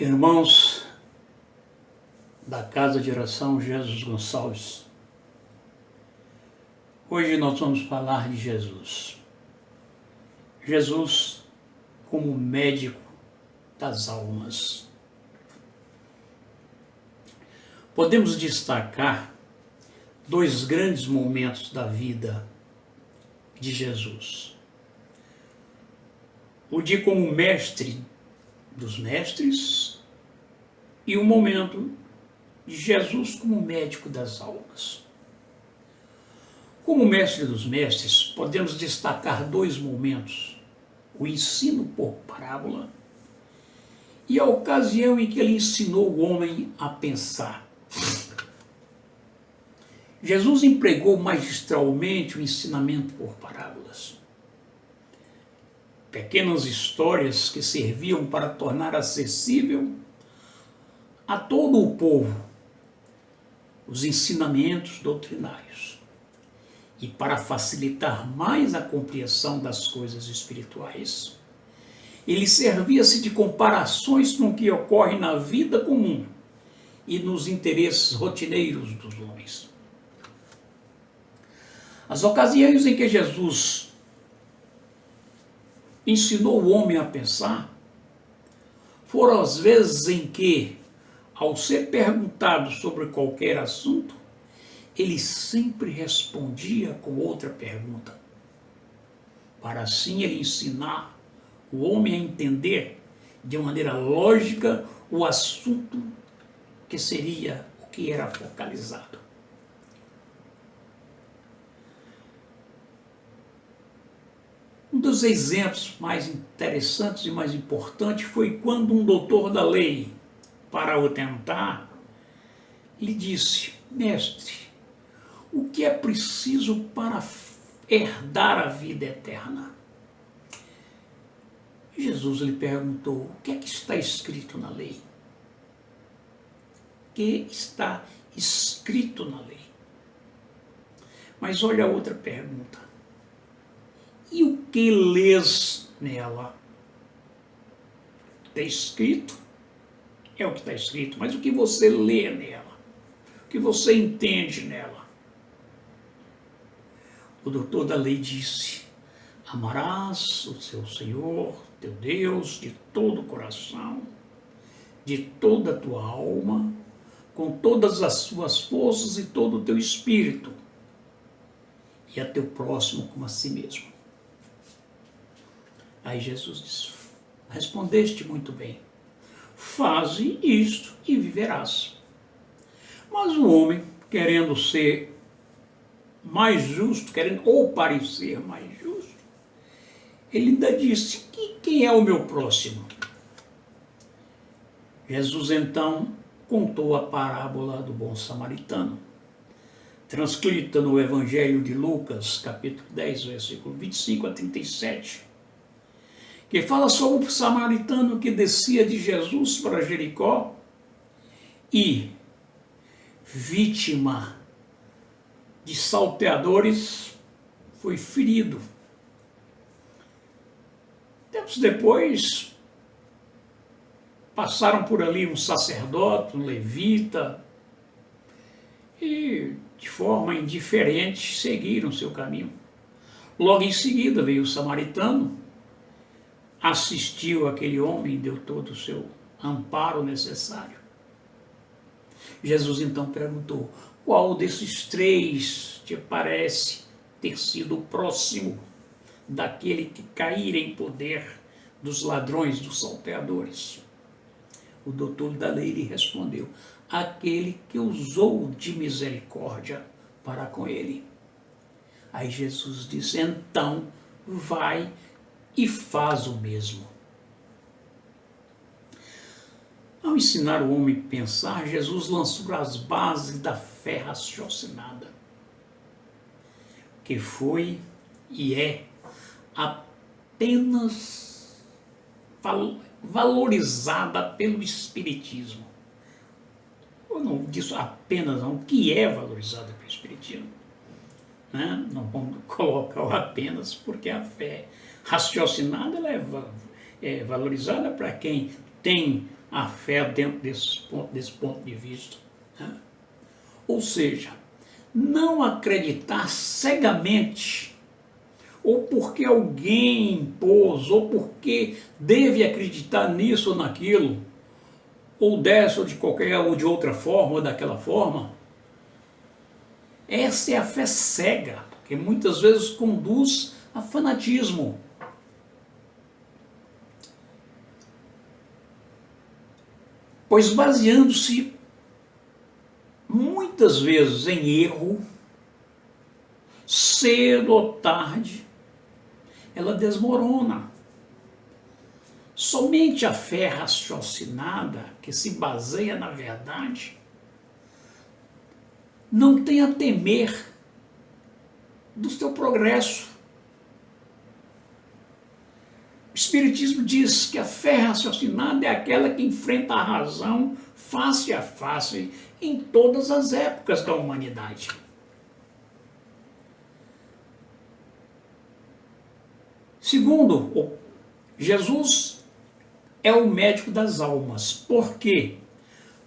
Irmãos da Casa de Oração Jesus Gonçalves, hoje nós vamos falar de Jesus. Jesus como médico das almas. Podemos destacar dois grandes momentos da vida de Jesus. O de como mestre dos mestres e o momento de Jesus como médico das almas. Como mestre dos mestres, podemos destacar dois momentos: o ensino por parábola e a ocasião em que ele ensinou o homem a pensar. Jesus empregou magistralmente o ensinamento por parábolas. Pequenas histórias que serviam para tornar acessível a todo o povo os ensinamentos doutrinários e para facilitar mais a compreensão das coisas espirituais. Ele servia-se de comparações com o que ocorre na vida comum e nos interesses rotineiros dos homens. As ocasiões em que Jesus ensinou o homem a pensar foram as vezes em que, ao ser perguntado sobre qualquer assunto, ele sempre respondia com outra pergunta, para assim ele ensinar o homem a entender de maneira lógica o assunto que seria o que era focalizado. Um dos exemplos mais interessantes e mais importantes foi quando um doutor da lei, para o tentar, lhe disse: mestre, o que é preciso para herdar a vida eterna? Jesus lhe perguntou: o que é que está escrito na lei? O que está escrito na lei? Mas olha a outra pergunta: e o que lês nela? Está escrito, é o que está escrito, mas o que você lê nela? O que você entende nela? O doutor da lei disse: amarás o seu Senhor, teu Deus, de todo o coração, de toda a tua alma, com todas as suas forças e todo o teu espírito, e a teu próximo como a si mesmo. Aí Jesus disse: respondeste muito bem, faze isto e viverás. Mas o homem, querendo ser mais justo, querendo ou parecer mais justo, ele ainda disse: quem é o meu próximo? Jesus então contou a parábola do bom samaritano, transcrita no Evangelho de Lucas, capítulo 10, versículo 25 a 37, que fala sobre o samaritano que descia de Jesus para Jericó e, vítima de salteadores, foi ferido. Tempos depois, passaram por ali um sacerdote, um levita, e de forma indiferente seguiram seu caminho. Logo em seguida veio o samaritano, assistiu aquele homem, deu todo o seu amparo necessário. Jesus então perguntou: qual desses três te parece ter sido o próximo daquele que caíra em poder dos ladrões, dos salteadores? O doutor da lei lhe respondeu: aquele que usou de misericórdia para com ele. Aí Jesus disse: então vai e faz o mesmo. Ao ensinar o homem a pensar, Jesus lançou as bases da fé raciocinada, que foi e é apenas valorizada pelo Espiritismo. Eu não disse apenas, não, que é valorizada pelo Espiritismo. Né? Não vamos colocar o apenas, porque a fé raciocinada ela é valorizada para quem tem a fé dentro desse ponto de vista, né? Ou seja, não acreditar cegamente, ou porque alguém impôs, ou porque deve acreditar nisso ou naquilo, ou dessa ou de qualquer ou de outra forma ou daquela forma. Essa é a fé cega, que muitas vezes conduz a fanatismo. Pois baseando-se muitas vezes em erro, cedo ou tarde, ela desmorona. Somente a fé raciocinada, que se baseia na verdade, não tem a temer do seu progresso. O Espiritismo diz que a fé raciocinada é aquela que enfrenta a razão face a face em todas as épocas da humanidade. Segundo, Jesus é o médico das almas. Por quê?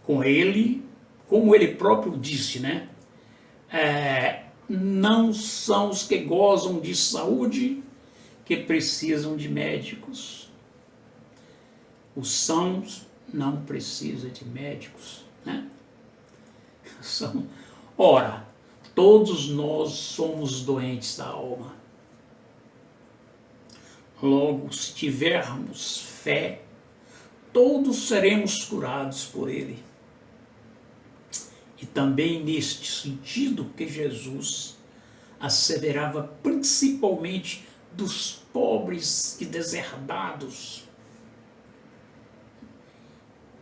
Com ele, como ele próprio disse, né? Não são os que gozam de saúde que precisam de médicos. Os sãos não precisam de médicos, né? Ora, todos nós somos doentes da alma. Logo, se tivermos fé, todos seremos curados por ele. E também neste sentido que Jesus asseverava principalmente dos pobres e deserdados.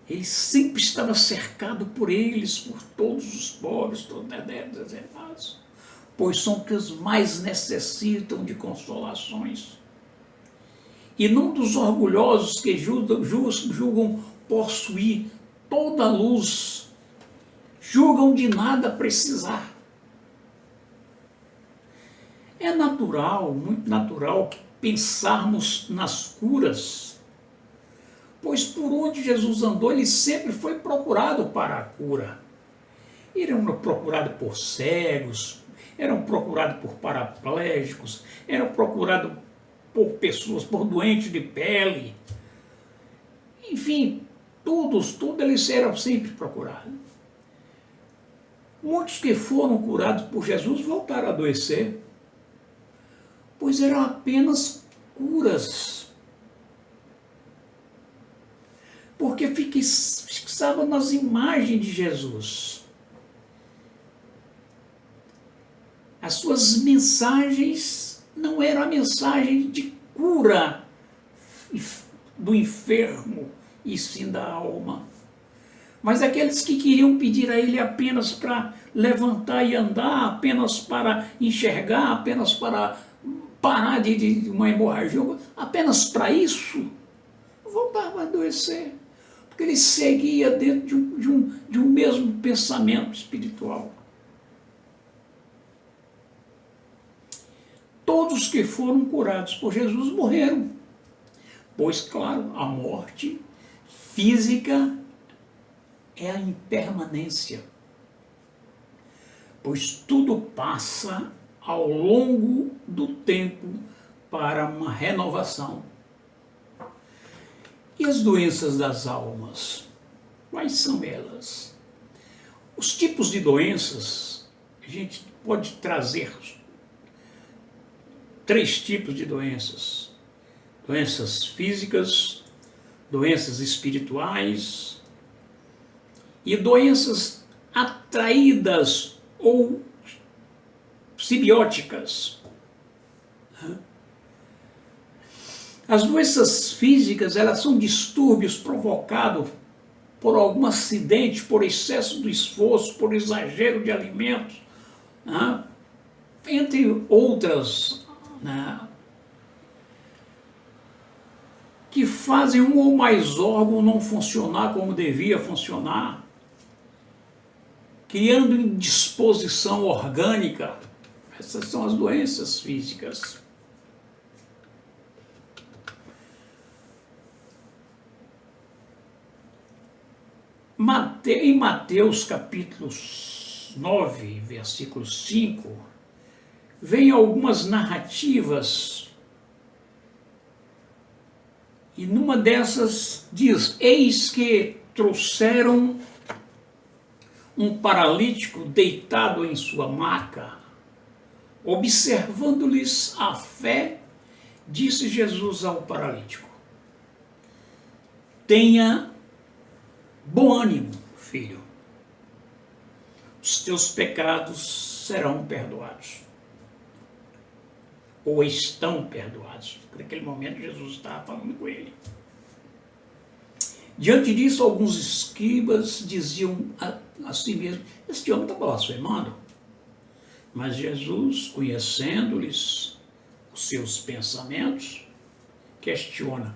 Ele sempre estava cercado por eles, por todos os pobres, todos os deserdados, pois são os que mais necessitam de consolações. E não dos orgulhosos que julgam possuir toda a luz, julgam de nada precisar. É natural, muito natural, pensarmos nas curas, pois por onde Jesus andou, ele sempre foi procurado para a cura. Eram procurados por cegos, eram procurados por paraplégicos, eram procurados por pessoas, por doentes de pele. Enfim, todos eles eram sempre procurados. Muitos que foram curados por Jesus voltaram a adoecer, pois eram apenas curas. Porque fixavam nas imagens de Jesus. As suas mensagens não eram a mensagem de cura do enfermo, e sim da alma. Mas aqueles que queriam pedir a ele apenas para levantar e andar, apenas para enxergar, apenas para parar de uma hemorragia, apenas para isso, voltava a adoecer. Porque ele seguia dentro de um mesmo pensamento espiritual. Todos que foram curados por Jesus morreram. Pois, claro, a morte física é a impermanência. Pois tudo passa ao longo do tempo para uma renovação. E as doenças das almas? Quais são elas? Os tipos de doenças, a gente pode trazer 3 tipos de doenças. Doenças físicas, doenças espirituais e doenças atraídas ou simbióticas. As doenças físicas, elas são distúrbios provocados por algum acidente, por excesso do esforço, por exagero de alimentos, né? Entre outras, né? Que fazem um ou mais órgãos não funcionar como devia funcionar, criando indisposição orgânica. Essas são as doenças físicas. Em Mateus capítulo 9, versículo 5, vem algumas narrativas, e numa dessas diz: eis que trouxeram um paralítico deitado em sua maca. Observando-lhes a fé, disse Jesus ao paralítico: tenha bom ânimo, filho, os teus pecados serão perdoados. Ou estão perdoados. Naquele momento Jesus estava falando com ele. Diante disso, alguns escribas diziam a si mesmos: este homem está blasfemando. Mas Jesus, conhecendo-lhes os seus pensamentos, questiona: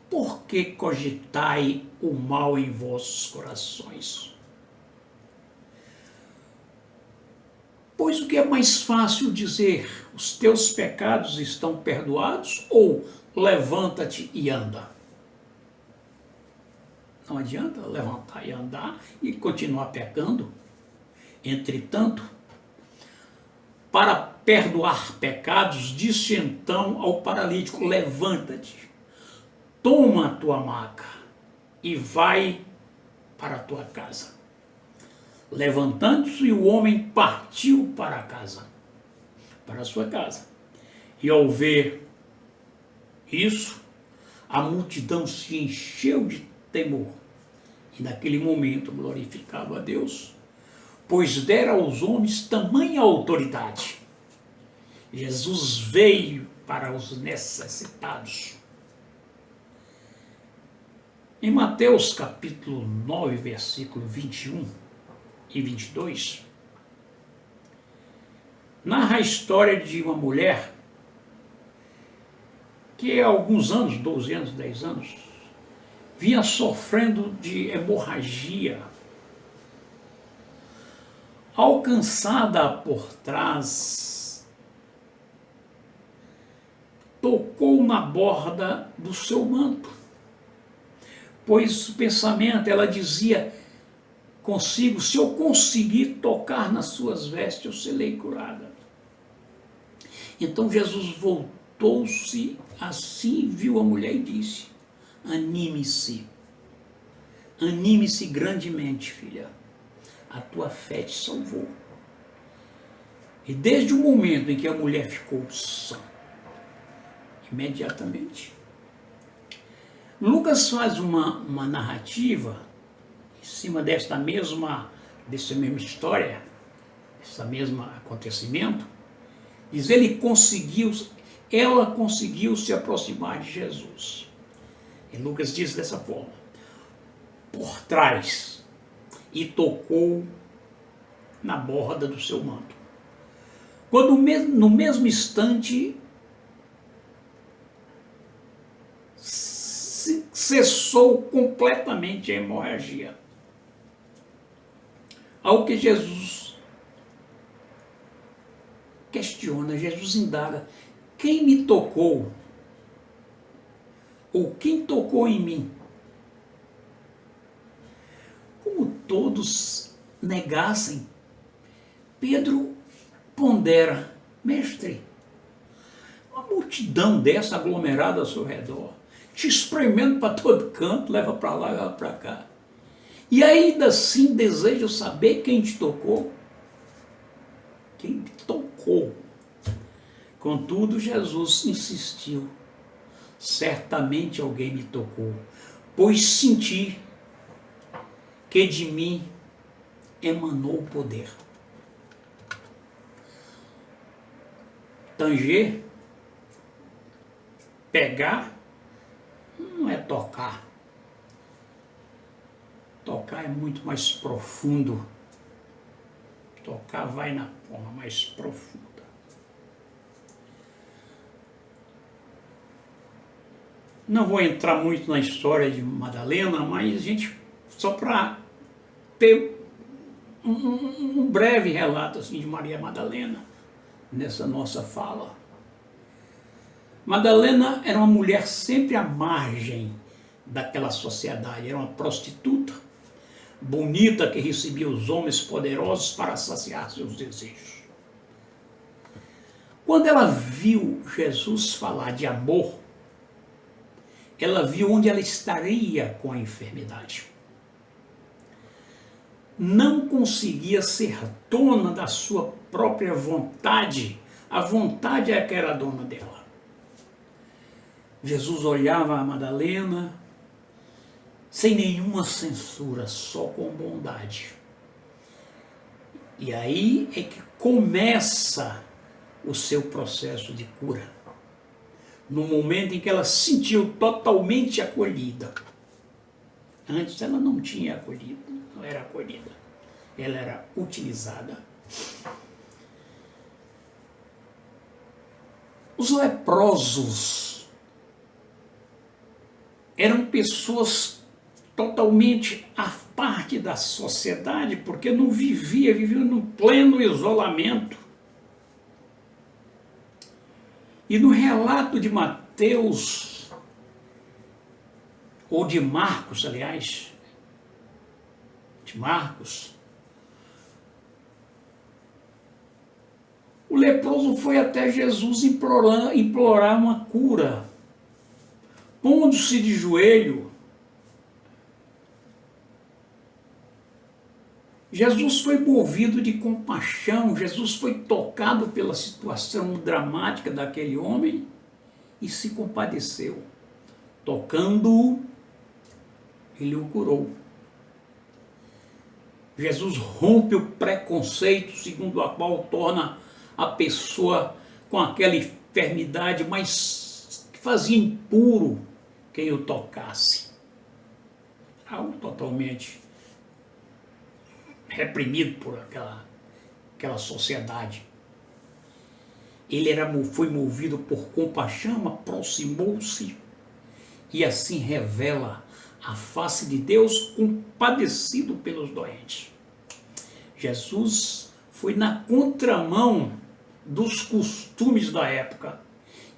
por que cogitai o mal em vossos corações? Pois o que é mais fácil dizer: os teus pecados estão perdoados, ou levanta-te e anda? Não adianta levantar e andar e continuar pecando. Entretanto, para perdoar pecados, disse então ao paralítico: levanta-te, toma a tua maca e vai para a tua casa. Levantando-se, o homem partiu para a casa, para a sua casa. E ao ver isso, a multidão se encheu de temor. E naquele momento glorificava a Deus, pois dera aos homens tamanha autoridade. Jesus veio para os necessitados. Em Mateus capítulo 9, versículo 21 e 22, narra a história de uma mulher que há alguns anos, 12 anos, 10 anos, vinha sofrendo de hemorragia. Alcançada por trás, tocou na borda do seu manto, pois o pensamento, ela dizia consigo: se eu conseguir tocar nas suas vestes, eu serei curada. Então Jesus voltou-se assim, viu a mulher e disse: anime-se grandemente, filha, a tua fé te salvou. E desde o momento em que a mulher ficou sã, imediatamente, Lucas faz uma narrativa em cima dessa mesma história, desse mesmo acontecimento. Diz: ela conseguiu se aproximar de Jesus. E Lucas diz dessa forma: por trás, e tocou na borda do seu manto. Quando no mesmo instante cessou completamente a hemorragia. Ao que Jesus questiona, Jesus indaga: quem me tocou? Ou quem tocou em mim? Como todos negassem, Pedro pondera: mestre, uma multidão dessa aglomerada ao seu redor, te espremendo para todo canto, leva para lá, leva para cá, e ainda assim deseja saber quem te tocou? Quem te tocou? Contudo, Jesus insistiu: certamente alguém me tocou, pois senti que de mim emanou o poder. Tanger, pegar, não é tocar. Tocar é muito mais profundo. Tocar vai na forma mais profunda. Não vou entrar muito na história de Madalena, mas a gente, só para ter um breve relato assim, de Maria Madalena nessa nossa fala. Madalena era uma mulher sempre à margem daquela sociedade, era uma prostituta, bonita que recebia os homens poderosos para saciar seus desejos. Quando ela viu Jesus falar de amor, ela viu onde ela estaria com a enfermidade. Não conseguia ser dona da sua própria vontade. A vontade é que era dona dela. Jesus olhava a Madalena sem nenhuma censura, só com bondade. E aí é que começa o seu processo de cura. No momento em que ela se sentiu totalmente acolhida. Antes ela não tinha acolhido, não era acolhida. Ela era utilizada. Os leprosos eram pessoas totalmente à parte da sociedade, porque não viviam no pleno isolamento. E no relato de Mateus, ou de Marcos, aliás, de Marcos, o leproso foi até Jesus implorar uma cura, pondo-se de joelho. Jesus foi movido de compaixão, Jesus foi tocado pela situação dramática daquele homem e se compadeceu. Tocando-o, ele o curou. Jesus rompe o preconceito segundo a qual torna a pessoa com aquela enfermidade mais que fazia impuro quem o tocasse. Algo totalmente reprimido por aquela sociedade. Ele foi movido por compaixão, aproximou-se e assim revela a face de Deus compadecido pelos doentes. Jesus foi na contramão dos costumes da época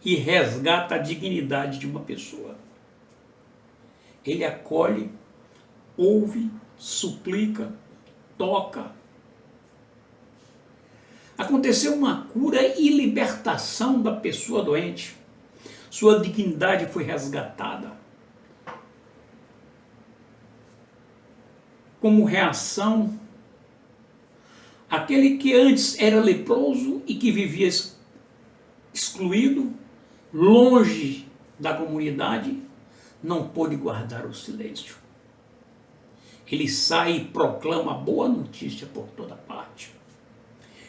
e resgata a dignidade de uma pessoa. Ele acolhe, ouve, suplica, toca. Aconteceu uma cura e libertação da pessoa doente. Sua dignidade foi resgatada. Como reação, aquele que antes era leproso e que vivia excluído, longe da comunidade, não pôde guardar o silêncio. Ele sai e proclama a boa notícia por toda parte.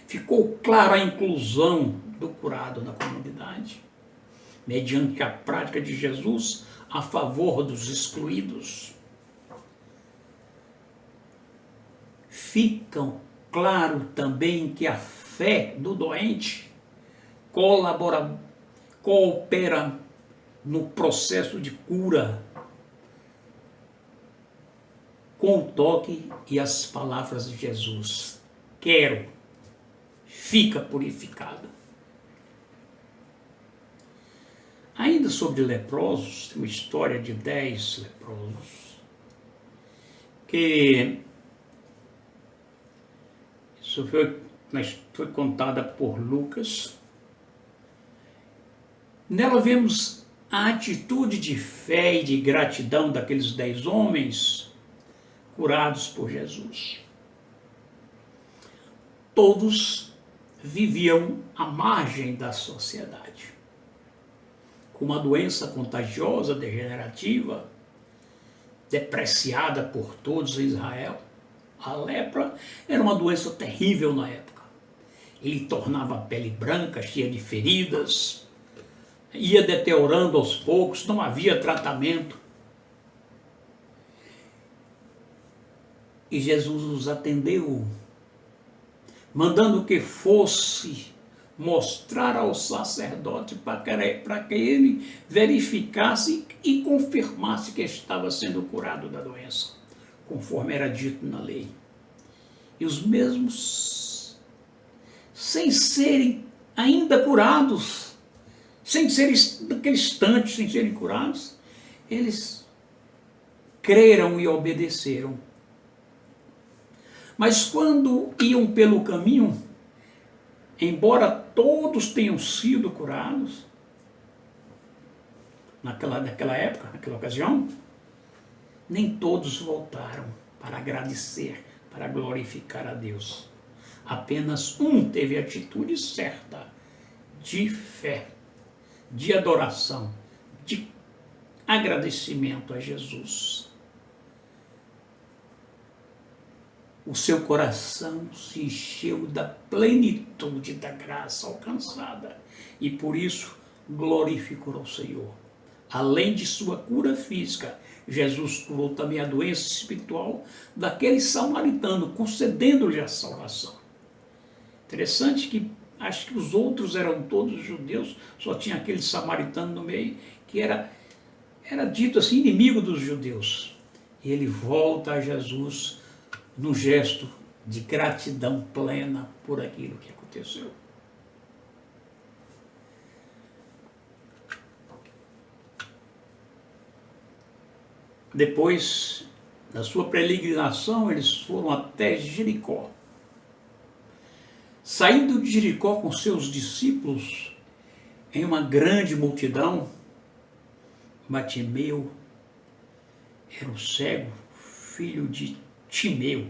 Ficou clara a inclusão do curado na comunidade, mediante a prática de Jesus a favor dos excluídos. Ficam claro também que a fé do doente coopera no processo de cura, com o toque e as palavras de Jesus. Quero, fica purificado. Ainda sobre leprosos, tem uma história de 10 leprosos, que isso foi contada por Lucas. Nela vemos a atitude de fé e de gratidão daqueles 10 homens curados por Jesus. Todos viviam à margem da sociedade, com uma doença contagiosa, degenerativa, depreciada por todos em Israel. A lepra era uma doença terrível na época. Ele tornava a pele branca, cheia de feridas, ia deteriorando aos poucos, não havia tratamento. E Jesus os atendeu, mandando que fosse mostrar ao sacerdote para que ele verificasse e confirmasse que estava sendo curado da doença, conforme era dito na lei. E os mesmos, sem serem ainda curados, sem serem naquele instante, sem serem curados, eles creram e obedeceram Mas quando iam pelo caminho, embora todos tenham sido curados, naquela época, naquela ocasião, nem todos voltaram para agradecer, para glorificar a Deus. Apenas um teve a atitude certa de fé, de adoração, de agradecimento a Jesus. O seu coração se encheu da plenitude da graça alcançada e por isso glorificou ao Senhor. Além de sua cura física, Jesus curou também a doença espiritual daquele samaritano, concedendo-lhe a salvação. Interessante que acho que os outros eram todos judeus, só tinha aquele samaritano no meio, que era dito assim, inimigo dos judeus. E ele volta a Jesus num gesto de gratidão plena por aquilo que aconteceu. Depois, na sua peregrinação, eles foram até Jericó. Saindo de Jericó com seus discípulos, em uma grande multidão, Bartimeu era o cego, filho de Timeu.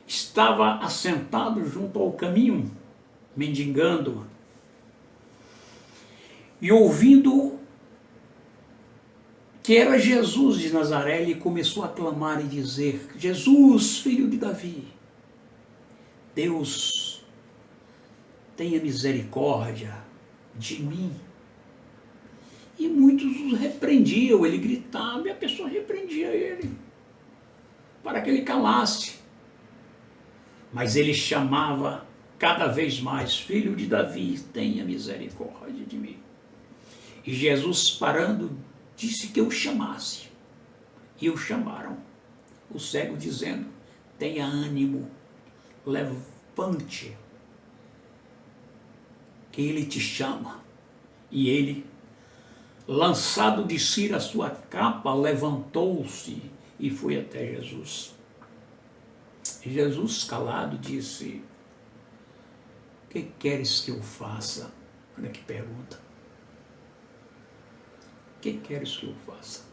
Estava assentado junto ao caminho, mendigando, e ouvindo que era Jesus de Nazaré, ele começou a clamar e dizer: Jesus, filho de Davi, Deus, tenha misericórdia de mim. E muitos os repreendiam, ele gritava e a pessoa repreendia ele, para que ele calasse. Mas ele chamava cada vez mais: filho de Davi, tenha misericórdia de mim. E Jesus, parando, disse que eu chamasse. E o chamaram. O cego dizendo: tenha ânimo, levante, que ele te chama. E ele, lançado de si a sua capa, levantou-se e foi até Jesus. E Jesus, calado, disse: o que queres que eu faça? Olha que pergunta. O que queres que eu faça?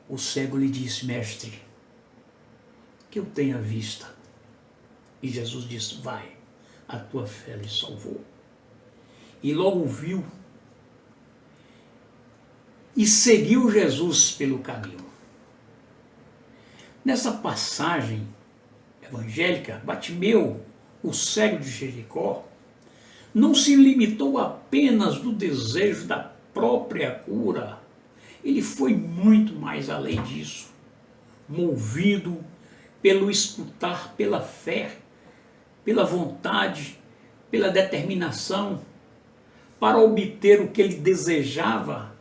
O cego lhe disse: mestre, que eu tenha vista. E Jesus disse: vai, a tua fé lhe salvou. E logo viu e seguiu Jesus pelo caminho. Nessa passagem evangélica, Bartimeu, o cego de Jericó, não se limitou apenas do desejo da própria cura. Ele foi muito mais além disso, movido pelo escutar, pela fé, pela vontade, pela determinação, para obter o que ele desejava.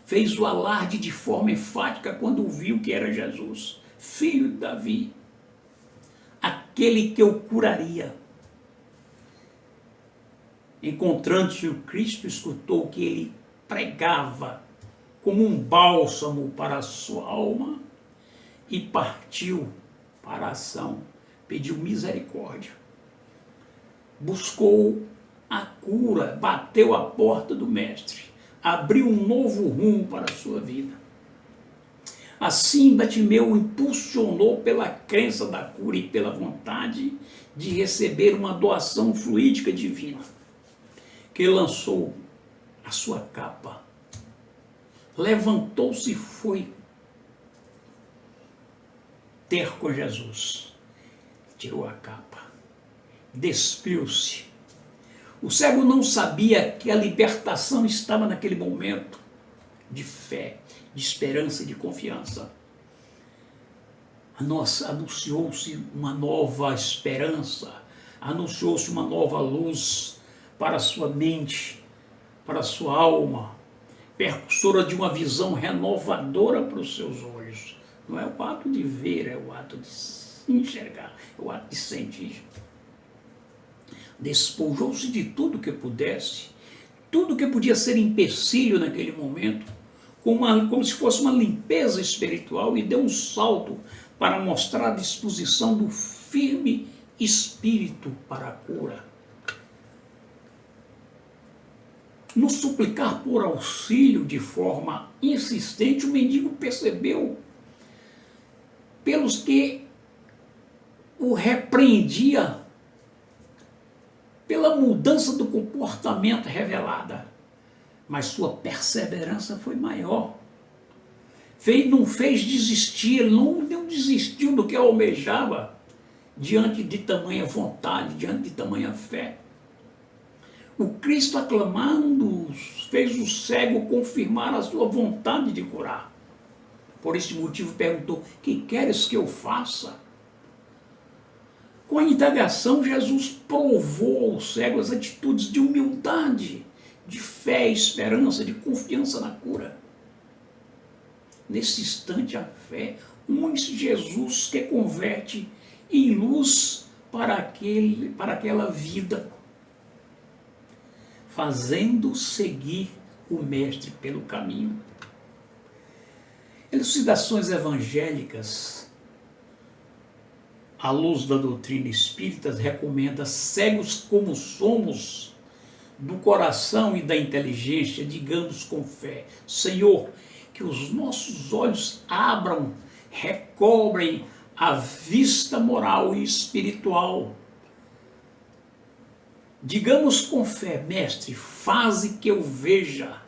Fez o alarde de forma enfática quando viu que era Jesus, filho de Davi, aquele que o curaria. Encontrando-se o Cristo, escutou que ele pregava como um bálsamo para a sua alma e partiu para a ação, pediu misericórdia, buscou a cura, bateu a porta do Mestre, abriu um novo rumo para a sua vida. Assim, Bartimeu impulsionou pela crença da cura e pela vontade de receber uma doação fluídica divina, que lançou a sua capa, levantou-se e foi ter com Jesus. Tirou a capa, despiu-se. O cego não sabia que a libertação estava naquele momento de fé, de esperança e de confiança. Anunciou-se uma nova esperança, anunciou-se uma nova luz para a sua mente, para a sua alma, percussora de uma visão renovadora para os seus olhos. Não é o ato de ver, é o ato de enxergar, é o ato de sentir. Despojou-se de tudo que pudesse, tudo que podia ser empecilho naquele momento, como se fosse uma limpeza espiritual, e deu um salto para mostrar a disposição do firme espírito para a cura. No suplicar por auxílio de forma insistente, o mendigo percebeu, pelos que o repreendia, pela mudança do comportamento revelada, mas sua perseverança foi maior. Não fez desistir, ele não desistiu do que almejava, diante de tamanha vontade, diante de tamanha fé. O Cristo, aclamando, fez o cego confirmar a sua vontade de curar. Por esse motivo perguntou: que queres que eu faça? Com a indagação, Jesus provou ao cego as atitudes de humildade, de fé, esperança, de confiança na cura. Nesse instante, a fé une-se Jesus, que converte em luz para aquela vida, fazendo seguir o Mestre pelo caminho. Elucidações evangélicas, à luz da doutrina espírita, recomenda: cegos como somos, do coração e da inteligência, digamos com fé: Senhor, que os nossos olhos abram, recobrem a vista moral e espiritual. Digamos com fé: Mestre, faze que eu veja.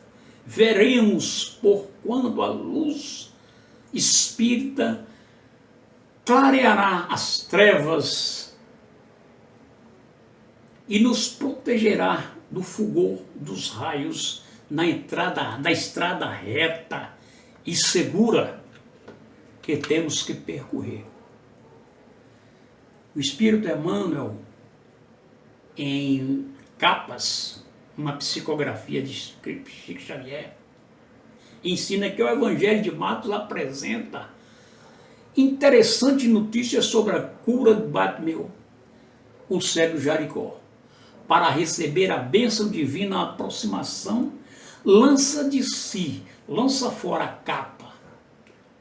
Veremos por quando a luz espírita clareará as trevas e nos protegerá do fulgor dos raios na estrada reta e segura que temos que percorrer. O Espírito Emmanuel, em Capas, uma psicografia de Chico Xavier, ensina que o Evangelho de Marcos apresenta interessante notícia sobre a cura de Bartimeu, o cego Jericó. Para receber a bênção divina, a aproximação, lança de si, lança fora a capa,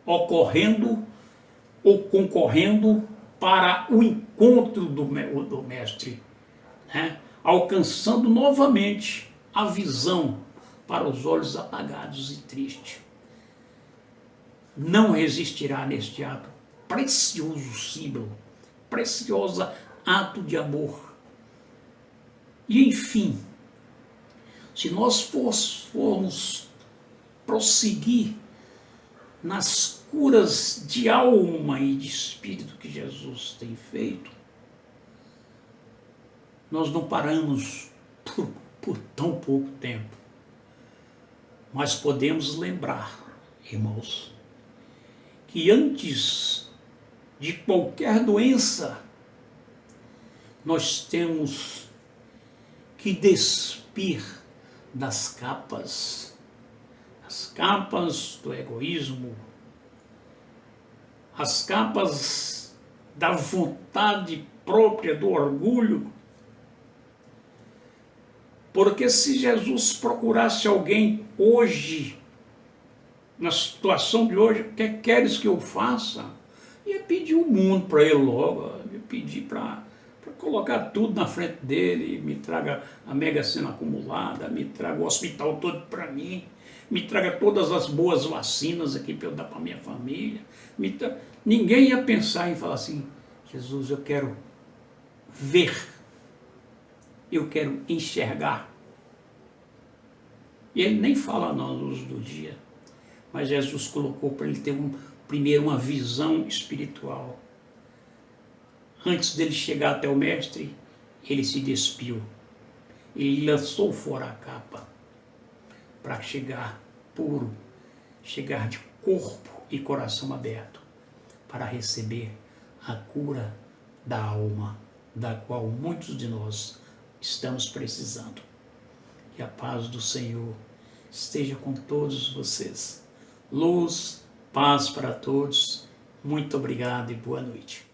ocorrendo ou concorrendo para o encontro do Mestre, né? Alcançando novamente a visão para os olhos apagados e tristes. Não resistirá neste ato precioso símbolo, precioso ato de amor. E enfim, se nós formos prosseguir nas curas de alma e de espírito que Jesus tem feito, nós não paramos por tão pouco tempo. Mas podemos lembrar, irmãos, que antes de qualquer doença, nós temos que despir das capas, as capas do egoísmo, as capas da vontade própria, do orgulho. Porque se Jesus procurasse alguém hoje, na situação de hoje, o que queres que eu faça? Ia pedir o mundo para ele logo, ia pedir para colocar tudo na frente dele, me traga a Mega Sena acumulada, me traga o hospital todo para mim, me traga todas as boas vacinas aqui para eu dar para minha família. Ninguém ia pensar em falar assim: Jesus, eu quero ver, eu quero enxergar. E ele nem fala na luz do dia, mas Jesus colocou para ele ter primeiro uma visão espiritual. Antes dele chegar até o Mestre, ele se despiu. Ele lançou fora a capa para chegar puro, chegar de corpo e coração aberto, para receber a cura da alma, da qual muitos de nós estamos precisando. Que a paz do Senhor esteja com todos vocês. Luz, paz para todos. Muito obrigado e boa noite.